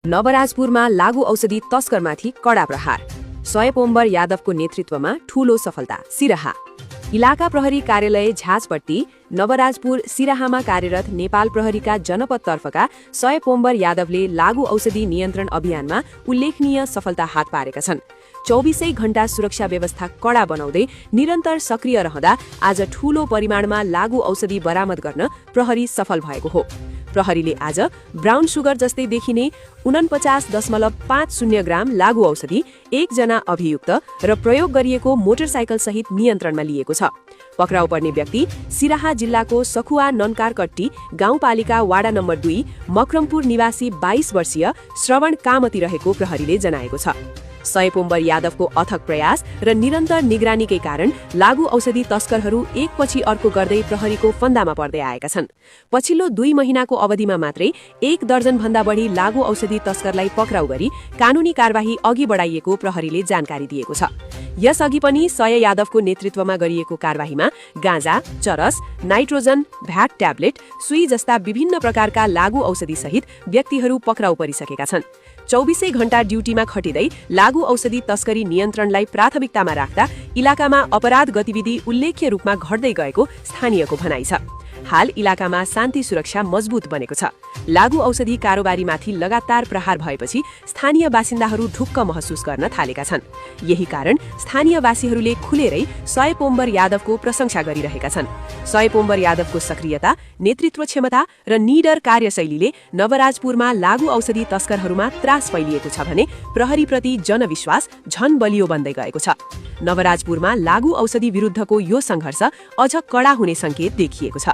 नवराजपुरमा लागू औषधि तस्करमाथि कडा प्रहार। सयपोम्बर यादवको नेतृत्वमा ठूलो सफलता। सिराहा इलाका प्रहरी कार्यालय झाजपट्टी नवराजपुर सिराहामा कार्यरत नेपाल प्रहरीका जनपदतर्फका सयपोम्बर यादवले लागू औषधि नियन्त्रण अभियानमा उल्लेखनीय सफलता हात पारेका छन्। 24 घण्टा सुरक्षा व्यवस्था कडा बनाउँदै निरन्तर सक्रिय रहँदा आज ठूलो परिमाणमा लागू औषधि बरामद गर्न प्रहरी सफल भएको हो। प्रहरीले आज ब्राउन सुगर जस्तै देखिने 49.50 ग्राम लागू औषधि, 1 जना अभियुक्त र प्रयोग गरिएको मोटरसाइकल सहित नियन्त्रणमा लिएको छ। पक्राउ पर्ने व्यक्ति सिराहा जिल्लाको सखुवा नन्कारकट्टी गाउँपालिका वाडा नम्बर 2 मकरमपुर निवासी 22 वर्षीय श्रवण कामती रहेको प्रहरीले जनाएको छ। सयपोम्बर यादवको अथक प्रयास र निरन्तर निगरानीकै कारण लागू औषधि तस्करहरू एकपछि अर्को गर्दै प्रहरीको फन्दामा पर्दै आएका छन्। पछिल्लो 2 महिनाको अवधिमा मात्रै 1 दर्जन भन्दा बढी लागू औषधि तस्करलाई पक्राउ गरी कानूनी कारबाही अघि बढाइएको प्रहरीले जानकारी दिएको छ। यसअघि पनि सय यादवको नेतृत्वमा गरिएको कारबाहीमा गाँजा, चरस, नाइट्रोजन, भ्याट ट्याब्लेट, सुई जस्ता विभिन्न प्रकारका लागू औषधि सहित व्यक्तिहरू पक्राउ परिसकेका छन्। 24 घण्टा ड्युटीमा खटिँदै लागू औषधि तस्करी नियन्त्रणलाई प्राथमिकतामा राख्दा इलाकामा अपराध गतिविधि उल्लेख्य रूपमा घट्दै गएको स्थानीयको भनाइ छ। हाल इलाकामा शान्ति सुरक्षा मजबुत बनेको छ। लागू औषधि कारोबारीमाथि लगातार प्रहार भएपछि स्थानीय बासिन्दाहरू ढुक्क महसुस गर्न थालेका छन्। यही कारण स्थानीयवासीहरूले खुलेरै सयपोम्बर यादवको प्रशंसा गरिरहेका छन्। सयपोम्बर यादवको सक्रियता, नेतृत्व क्षमता र निडर कार्यशैलीले नवराजपुरमा लागू औषधि तस्करहरूमा त्रास फैलिएको छ भने प्रहरीप्रति जनविश्वास झन बलियो बन्दै गएको छ। नवराजपुरमा लागू औषधि विरुद्धको यो सङ्घर्ष अझ कडा हुने सङ्केत देखिएको छ।